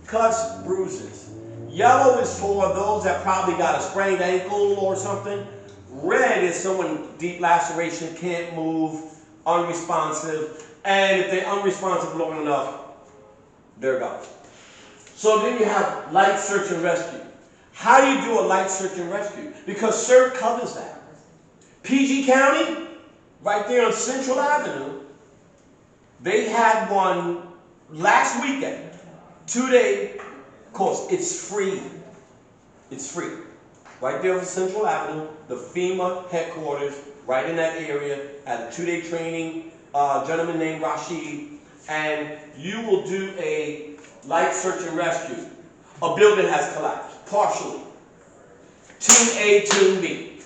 cuts, bruises. Yellow is for those that probably got a sprained ankle or something. Red is someone deep laceration, can't move, unresponsive, and if they're unresponsive long enough, they're gone. So then you have light search and rescue. How do you do a light search and rescue? Because CERT covers that. PG County, right there on Central Avenue, they had one last weekend, 2-day course. It's free. It's free. Right there on Central Avenue, the FEMA headquarters, right in that area, at a 2-day training, gentleman named Rashid, and you will do a light search and rescue. A building has collapsed, partially. Team A, Team B.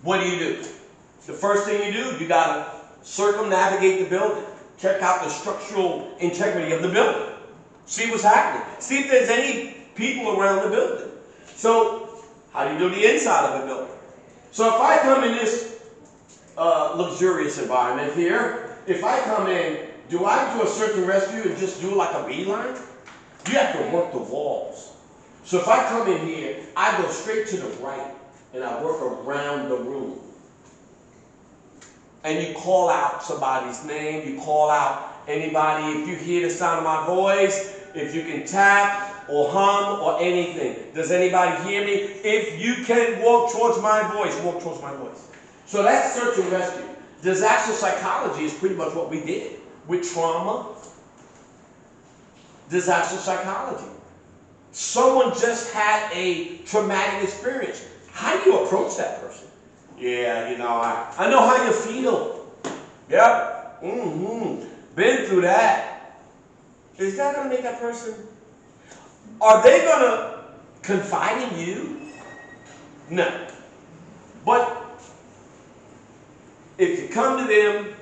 What do? The first thing you do, you gotta circumnavigate the building. Check out the structural integrity of the building. See what's happening. See if there's any people around the building. So, how do you do the inside of a building? So if I come in this luxurious environment here, if I come in, do I do a search and rescue and just do like a beeline? You have to work the walls. So if I come in here, I go straight to the right and I work around the room. And you call out somebody's name, you call out anybody, if you hear the sound of my voice, if you can tap or hum or anything. Does anybody hear me? If you can walk towards my voice, walk towards my voice. So that's search and rescue. Disaster psychology is pretty much what we did with trauma. Disaster psychology. Someone just had a traumatic experience. How do you approach that person? Yeah, you know, I know how you feel. Yep. Been through that. Is that going to make that person? Are they going to confide in you? No. But if you come to them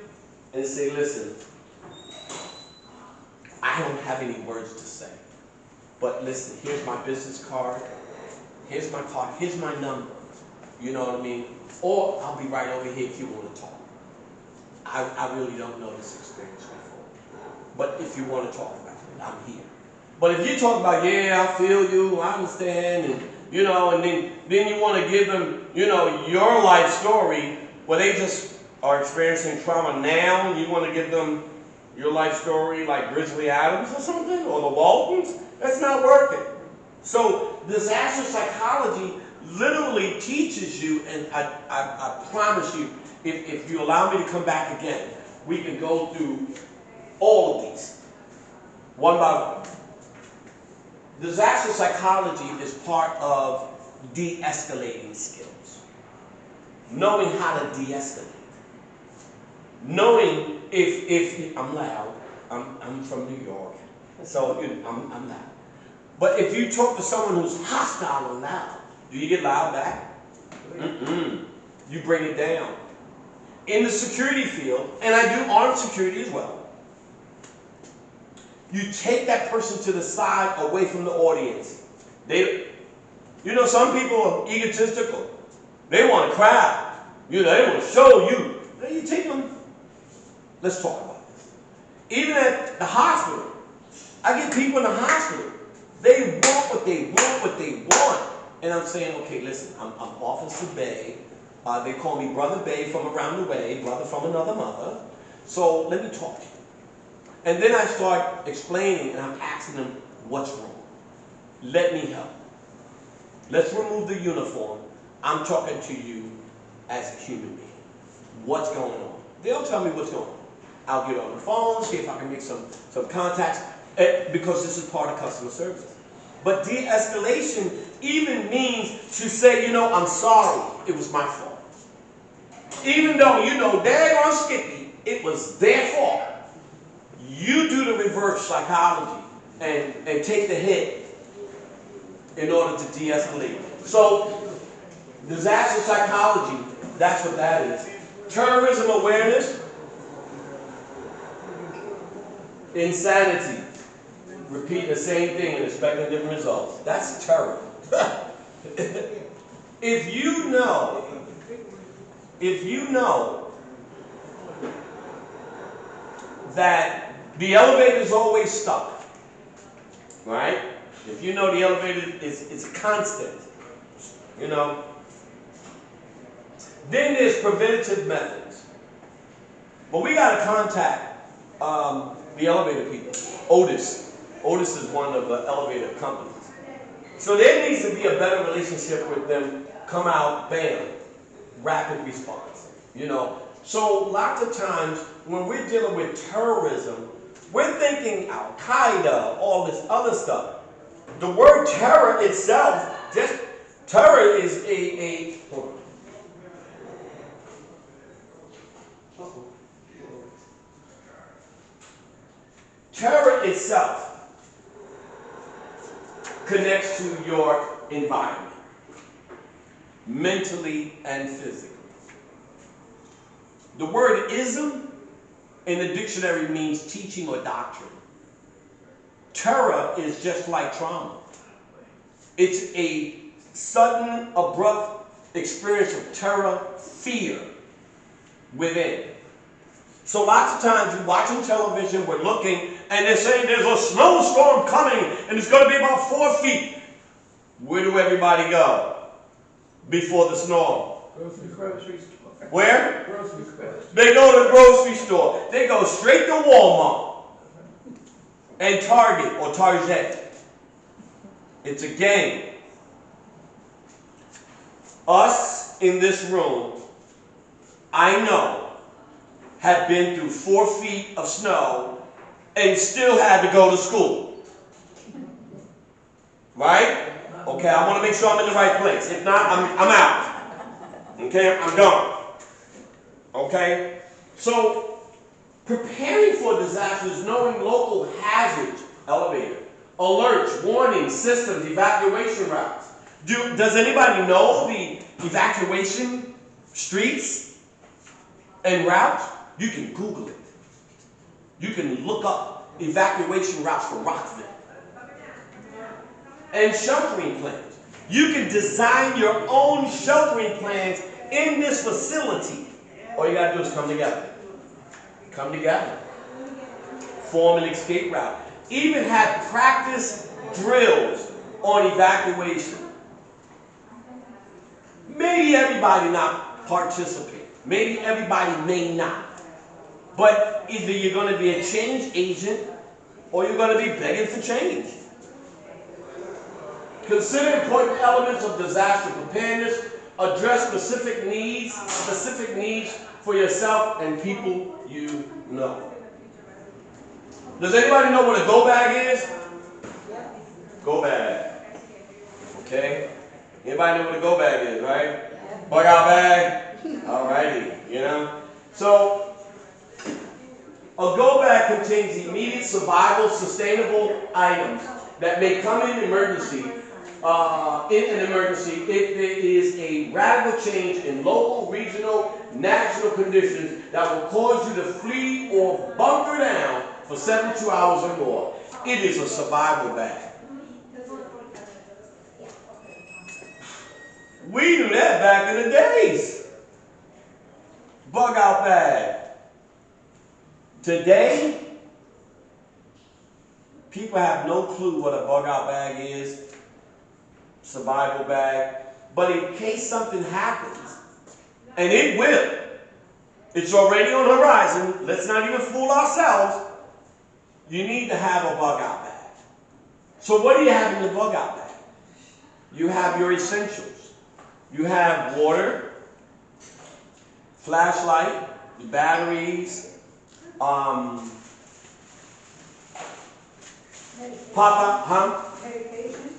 and say, listen, I don't have any words to say. But listen, here's my business card. Here's my card. Here's my number. You know what I mean? Or I'll be right over here if you want to talk. I really don't know this experience before. But if you want to talk about it, I'm here. But if you talk about, yeah, I feel you, I understand, and you know, and then you want to give them, you know, your life story, where they just are experiencing trauma now, and you want to give them your life story like Grizzly Adams or something, or the Waltons, that's not working. So disaster psychology literally teaches you, and I promise you, if you allow me to come back again, we can go through all of these, one by one. Disaster psychology is part of de-escalating skills. Knowing how to de-escalate. Knowing if I'm loud, I'm from New York, so I'm loud. But if you talk to someone who's hostile and loud, do you get loud back? You bring it down. In the security field, and I do armed security as well, you take that person to the side away from the audience. You know, some people are egotistical. They want a crowd. You know, they want to show you. Then you take them. Let's talk about this. Even at the hospital, I get people in the hospital. They want what they want. And I'm saying, okay, listen, I'm Officer Bay. They call me Brother Bay from around the way, brother from another mother. So let me talk to you. And then I start explaining, and I'm asking them, what's wrong? Let me help. Let's remove the uniform. I'm talking to you as a human being. What's going on? They'll tell me what's going on. I'll get on the phone, see if I can make some contacts, because this is part of customer service. But de-escalation even means to say, you know, I'm sorry, it was my fault. Even though you know daggone Skippy, it was their fault. You do the reverse psychology and take the hit in order to de-escalate. So, disaster psychology, that's what that is. Terrorism awareness, insanity. Repeat the same thing and expecting different results. That's terror. If you know that the elevator is always stuck, right? If you know the elevator is a constant, you know. Then there's preventative methods. But we got to contact the elevator people. Otis. Otis is one of the elevator companies. So there needs to be a better relationship with them. Come out, bam, rapid response. You know. So lots of times when we're dealing with terrorism, we're thinking Al-Qaeda, all this other stuff. The word terror itself, just terror is hold on. Terror itself connects to your environment, mentally and physically. The word ism in the dictionary means teaching or doctrine. Terror is just like trauma. It's a sudden, abrupt experience of terror, fear within. So lots of times you're watching television, we're looking, and they're saying there's a snowstorm coming, and it's going to be about 4 feet. Where do everybody go before the storm? Grocery store. Where? Grocery store. They go to the grocery store. They go straight to Walmart and Target or Target. It's a game. Us in this room, I know, have been through 4 feet of snow and still had to go to school. Right? Okay, I want to make sure I'm in the right place. If not, I'm out. Okay, I'm gone. Okay? So, preparing for disasters, knowing local hazards, elevator, alerts, warnings, systems, evacuation routes. Does anybody know the evacuation streets and routes? You can Google it. You can look up evacuation routes for Rockville. And sheltering plans. You can design your own sheltering plans in this facility. All you got to do is come together. Come together. Form an escape route. Even have practice drills on evacuation. Maybe everybody not participate. Maybe everybody may not. But either you're going to be a change agent or you're going to be begging for change. Consider important elements of disaster preparedness. Address specific needs for yourself and people you know. Does anybody know what a go bag is? Go bag. Okay? Anybody know what a go bag is, right? Bug out bag? Alrighty, you know? So, a go bag contains immediate survival, sustainable items that may come in emergency. In an emergency, if there is a radical change in local, regional, national conditions that will cause you to flee or bunker down for 72 hours or more. It is a survival bag. We knew that back in the days. Bug out bag. Today, people have no clue what a bug out bag is. Survival bag, but in case something happens, and it will, it's already on the horizon, let's not even fool ourselves, you need to have a bug out bag. So what do you have in the bug out bag? You have your essentials. You have water, flashlight, batteries,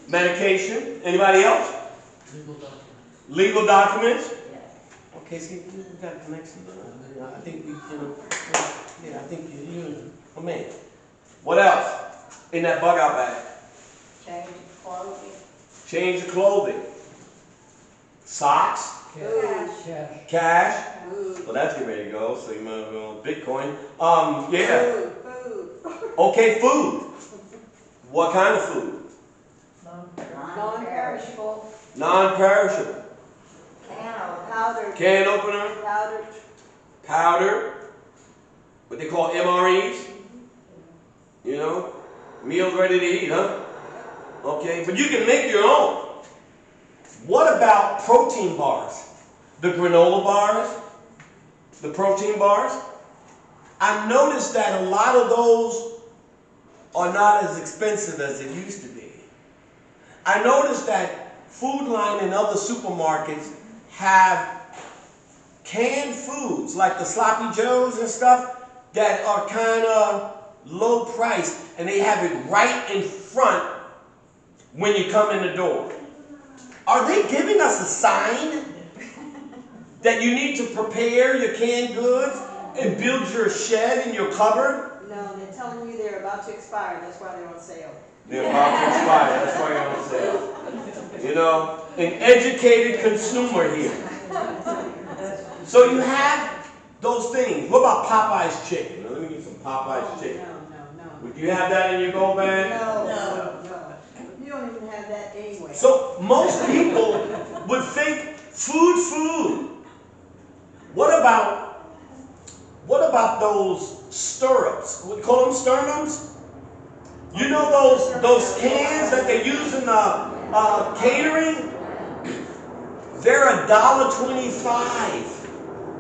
medication. Anybody else? Legal documents. Okay, see, we got a connection. I think we, yeah, I think you, oh man. What else in that bug out bag? Change of clothing. Change of clothing. Socks. Cash. Food. Well, that's getting ready to go, so you might as well Bitcoin. Yeah. Food. Okay, food. What kind of food? Non-perishable. Non-perishable. Can or powdered. Can opener. Powdered. Powder. What they call MREs. You know, meals ready to eat, huh? Okay, but you can make your own. What about protein bars? The granola bars, the protein bars? I noticed that a lot of those are not as expensive as they used to be. I noticed that Food Line and other supermarkets have canned foods like the Sloppy Joes and stuff that are kind of low price, and they have it right in front when you come in the door. Are they giving us a sign that you need to prepare your canned goods and build your shed and your cupboard? No, they're telling you they're about to expire, that's why they're on sale. They're about to expire, that's why you're on sale. You know, an educated consumer here. So you have those things. What about Popeye's chicken? Now, let me get some Popeye's chicken. No. Would you have that in your go bag? No. You don't even have that anyway. So most people would think food. What about those stirrups? We call them sternums? You know those cans that they use in the catering? They're $1.25.